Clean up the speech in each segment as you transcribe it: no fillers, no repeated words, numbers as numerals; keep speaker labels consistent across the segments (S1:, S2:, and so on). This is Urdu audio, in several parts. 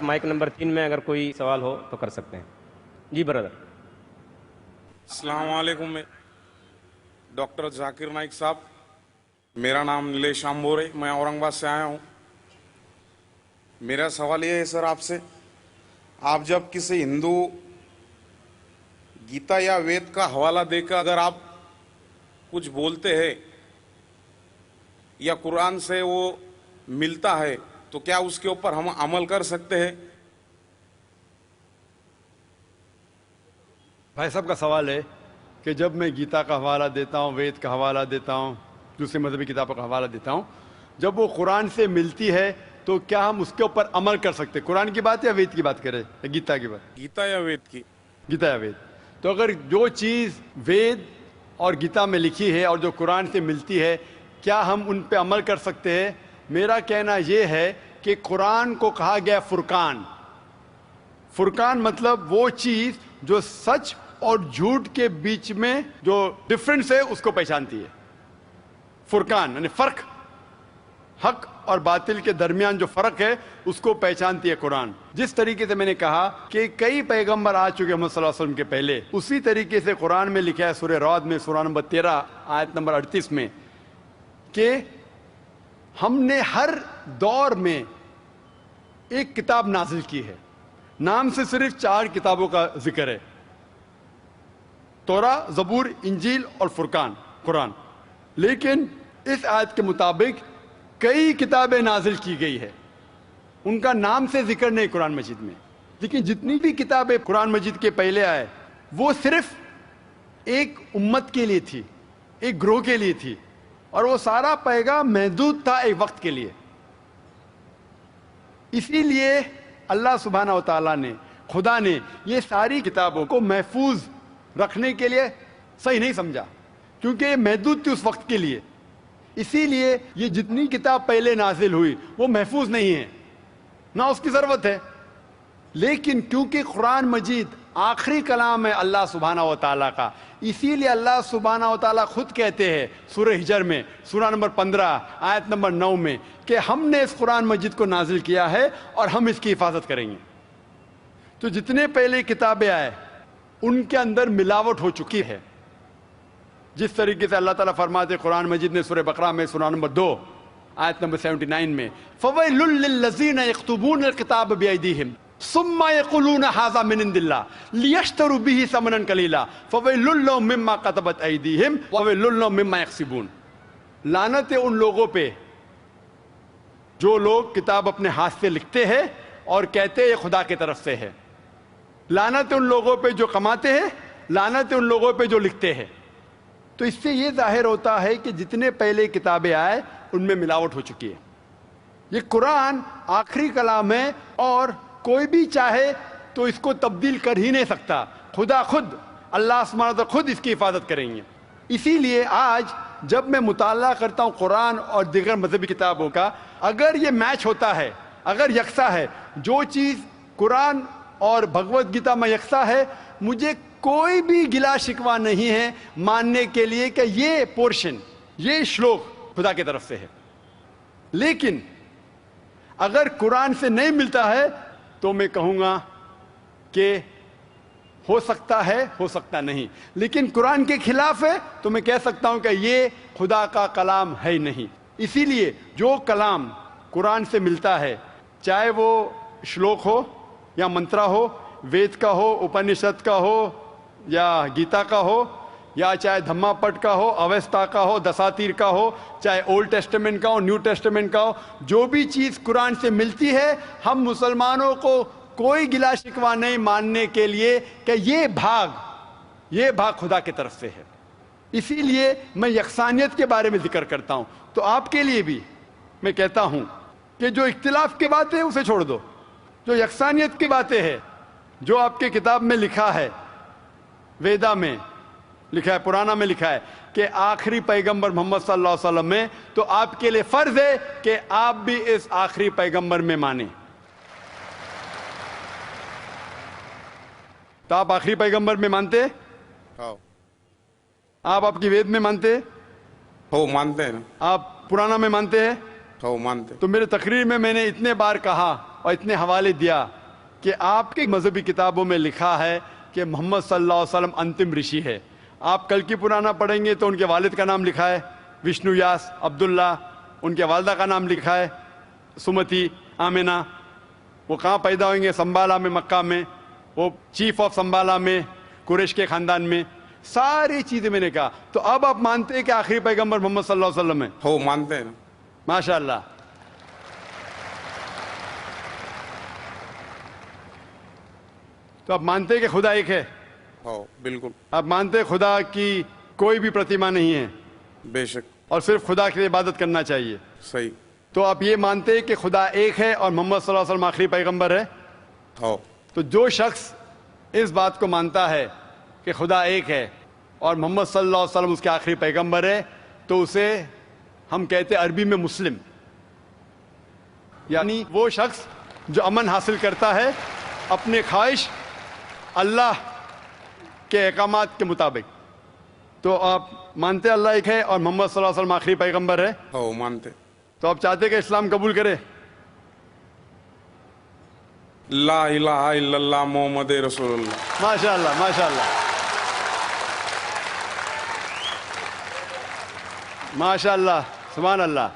S1: مائک نمبر 3 میں اگر کوئی سوال ہو تو کر سکتے ہیں. جی برادر.
S2: السلام علیکم ڈاکٹر ذاکر نائک صاحب. میرا نام نیلیش آمبور ہے, میں اورنگ آباد سے آیا ہوں. میرا سوال یہ ہے سر آپ سے, آپ جب کسی ہندو گیتا یا وید کا حوالہ دے کر اگر آپ کچھ بولتے ہیں یا قرآن سے وہ ملتا ہے تو کیا اس کے اوپر ہم عمل کر سکتے ہیں؟
S3: بھائی صاحب کا سوال ہے کہ جب میں گیتا کا حوالہ دیتا ہوں, وید کا حوالہ دیتا ہوں, دوسرے مذہبی کتابوں کا حوالہ دیتا ہوں, جب وہ قرآن سے ملتی ہے تو کیا ہم اس کے اوپر عمل کر سکتے؟ قرآن کی بات یا وید کی بات کریں یا گیتا کی بات؟
S2: گیتا یا وید کی.
S3: گیتا یا وید. تو اگر جو چیز وید اور گیتا میں لکھی ہے اور جو قرآن سے ملتی ہے, کیا ہم ان پہ عمل کر سکتے ہیں؟ میرا کہنا یہ ہے کہ قرآن کو کہا گیا فرقان. فرقان مطلب وہ چیز جو سچ اور جھوٹ کے بیچ میں جو ڈفرنس ہے اس کو پہچانتی ہے. فرقان یعنی فرق, حق اور باطل کے درمیان جو فرق ہے اس کو پہچانتی ہے قرآن. جس طریقے سے میں نے کہا کہ کئی پیغمبر آ چکے محمد صلی اللہ علیہ وسلم کے پہلے, اسی طریقے سے قرآن میں لکھا ہے سورہ رعد میں سورہ نمبر 13 آیت نمبر 38 میں کہ ہم نے ہر دور میں ایک کتاب نازل کی ہے. نام سے صرف 4 کتابوں کا ذکر ہے, توراہ, زبور, انجیل اور فرقان, قرآن. لیکن اس آیت کے مطابق کئی کتابیں نازل کی گئی ہے, ان کا نام سے ذکر نہیں قرآن مجید میں. لیکن جتنی بھی کتابیں قرآن مجید کے پہلے آئے وہ صرف ایک امت کے لیے تھی, ایک گروہ کے لیے تھی, اور وہ سارا پیغام محدود تھا ایک وقت کے لیے. اسی لیے اللہ سبحانہ و تعالیٰ نے, خدا نے یہ ساری کتابوں کو محفوظ رکھنے کے لیے صحیح نہیں سمجھا, کیونکہ یہ محدود تھی اس وقت کے لیے. اسی لیے یہ جتنی کتاب پہلے نازل ہوئی وہ محفوظ نہیں ہے, نہ اس کی ضرورت ہے. لیکن کیونکہ قرآن مجید آخری کلام ہے اللہ سبحانہ و تعالیٰ کا, اسی لیے اللہ سبحانہ و تعالیٰ خود کہتے ہیں سورہ ہجر میں سورہ نمبر 15 آیت نمبر 9 میں کہ ہم نے اس قرآن مجید کو نازل کیا ہے اور ہم اس کی حفاظت کریں گے. تو جتنے پہلے کتابیں آئے ان کے اندر ملاوٹ ہو چکی ہے. جس طریقے سے اللہ تعالیٰ فرماتے قرآن مجید نے سورہ بقرہ میں سورہ نمبر 2 آیت نمبر 79 میں فَوَيْلٌ لِّلَّذِينَ يَكْتُبُونَ الْكِتَابَ بِأَيْدِيهِمْ ثُمَّ يَقُولُونَ هَٰذَا مِنْ عِندِ اللَّهِ لِيَشْتَرُوا بِهِ ثَمَنًا قَلِيلًا فَوَيْلٌ لَّهُم مِّمَّا كَتَبَتْ أَيْدِيهِمْ وَوَيْلٌ لَّهُم مِّمَّا يَكْسِبُونَ. لعنت ہے ان لوگوں پہ جو لوگ کتاب اپنے ہاتھ سے لکھتے ہیں اور کہتے ہیں یہ خدا کی طرف سے ہے. لعنت ہے ان لوگوں پہ جو کماتے ہیں, لعنت ہے ان لوگوں پہ جو لکھتے ہیں. تو اس سے یہ ظاہر ہوتا ہے کہ جتنے پہلے کتابیں آئے ان میں ملاوٹ ہو چکی ہے. یہ قرآن آخری کلام ہے اور کوئی بھی چاہے تو اس کو تبدیل کر ہی نہیں سکتا. خدا خود, اللہ سبحانہ وتعالیٰ خود اس کی حفاظت کریں گے. اسی لیے آج جب میں مطالعہ کرتا ہوں قرآن اور دیگر مذہبی کتابوں کا, اگر یہ میچ ہوتا ہے, اگر یکساں ہے, جو چیز قرآن اور بھگوت گیتا میں یکساں ہے, مجھے کوئی بھی گلا شکوہ نہیں ہے ماننے کے لیے کہ یہ پورشن, یہ شلوک خدا کی طرف سے ہے. لیکن اگر قرآن سے نہیں ملتا ہے تو میں کہوں گا کہ ہو سکتا ہے, ہو سکتا نہیں. لیکن قرآن کے خلاف ہے تو میں کہہ سکتا ہوں کہ یہ خدا کا کلام ہے ہی نہیں. اسی لیے جو کلام قرآن سے ملتا ہے, چاہے وہ شلوک ہو یا منترا ہو, وید کا ہو, اپنشد کا ہو یا گیتا کا ہو, یا چاہے دھما پٹ کا ہو, اویستا کا ہو, دساتیر کا ہو, چاہے اولڈ ٹیسٹمنٹ کا ہو, نیو ٹیسٹمنٹ کا ہو, جو بھی چیز قرآن سے ملتی ہے ہم مسلمانوں کو کوئی گلا شکوہ نہیں ماننے کے لیے کہ یہ بھاگ خدا کی طرف سے ہے. اسی لیے میں یکسانیت کے بارے میں ذکر کرتا ہوں. تو آپ کے لیے بھی میں کہتا ہوں کہ جو اختلاف کی بات ہے اسے چھوڑ دو, جو یکسانیت کی باتیں ہے, جو آپ کے کتاب میں لکھا ہے, ویدا میں لکھا ہے, پرانا میں لکھا ہے کہ آخری پیغمبر محمد صلی اللہ علیہ وسلم میں, تو آپ کے لیے فرض ہے کہ آپ بھی اس آخری پیغمبر میں مانیں. تو آپ آخری پیغمبر میں مانتے, آپ کی وید میں مانتے,
S2: ہو مانتے ہیں,
S3: آپ پرانا میں مانتے ہیں,
S2: ہو مانتے.
S3: تو میرے تقریر میں نے اتنے بار کہا اور اتنے حوالے دیا کہ آپ کے مذہبی کتابوں میں لکھا ہے کہ محمد صلی اللہ علیہ وسلم انتم رشی ہے. آپ کل کی پرانا پڑھیں گے تو ان کے والد کا نام لکھا ہے وشنو یاس عبداللہ، ان کے والدہ کا نام لکھا ہے سمتی آمنہ. وہ کہاں پیدا ہوئیں گے؟ سنبالا میں، مکہ میں. وہ چیف آف سنبالا میں، قریش کے خاندان میں. ساری چیزیں میں نے کہا. تو اب آپ مانتے ہیں کہ آخری پیغمبر محمد صلی اللہ علیہ وسلم ہے؟
S2: ہو مانتے ہیں نا.
S3: ماشاء اللہ. تو آپ مانتے ہیں کہ خدا ایک ہے؟
S2: ہو بالکل.
S3: آپ مانتے ہیں خدا کی کوئی بھی پرتیما نہیں ہے
S2: بے شک.
S3: اور صرف خدا کی عبادت کرنا چاہیے؟
S2: صحیح.
S3: تو آپ یہ مانتے ہیں کہ خدا ایک ہے اور محمد صلی اللہ علیہ وسلم آخری پیغمبر ہے؟
S2: ہو.
S3: تو جو شخص اس بات کو مانتا ہے کہ خدا ایک ہے اور محمد صلی اللہ علیہ وسلم اس کے آخری پیغمبر ہے تو اسے ہم کہتے ہیں عربی میں مسلم. یعنی وہ شخص جو امن حاصل کرتا ہے اپنے خواہش اللہ کے احکامات کے مطابق. تو آپ مانتے اللہ ایک ہے اور محمد صلی اللہ علیہ وسلم آخری پیغمبر ہے؟
S2: ہو مانتے.
S3: تو آپ چاہتے کہ اسلام قبول کرے؟
S2: لا الہ الا اللہ محمد رسول اللہ.
S3: ماشاء اللہ، ماشاء اللہ، ماشاء اللہ، سبحان اللہ.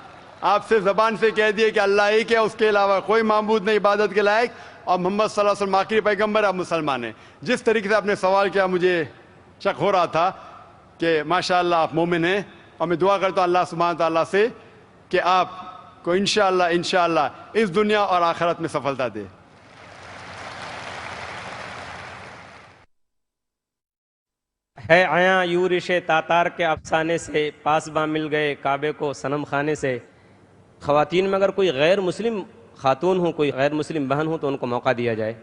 S3: آپ سے زبان سے کہہ دیے کہ اللہ ایک ہے، اس کے علاوہ کوئی معبود نہیں عبادت کے لائق، اور محمد صلی اللہ علیہ وسلم آخری پیغمبر، آپ مسلمان ہیں. جس طریقے سے آپ نے سوال کیا مجھے شک ہو رہا تھا کہ ماشاء اللہ آپ مومن ہیں، اور میں دعا کرتا ہوں اللہ سبحانہ تعالیٰ سے کہ آپ کو انشاءاللہ اس دنیا اور آخرت میں سفلتا دے.
S1: ہے آیا یورش تاتار کے افسانے سے، پاسباں مل گئے کعبے کو صنم خانے سے. خواتین میں اگر کوئی غیر مسلم خاتون ہو، کوئی غیر مسلم بہن ہو تو ان کو موقع دیا جائے.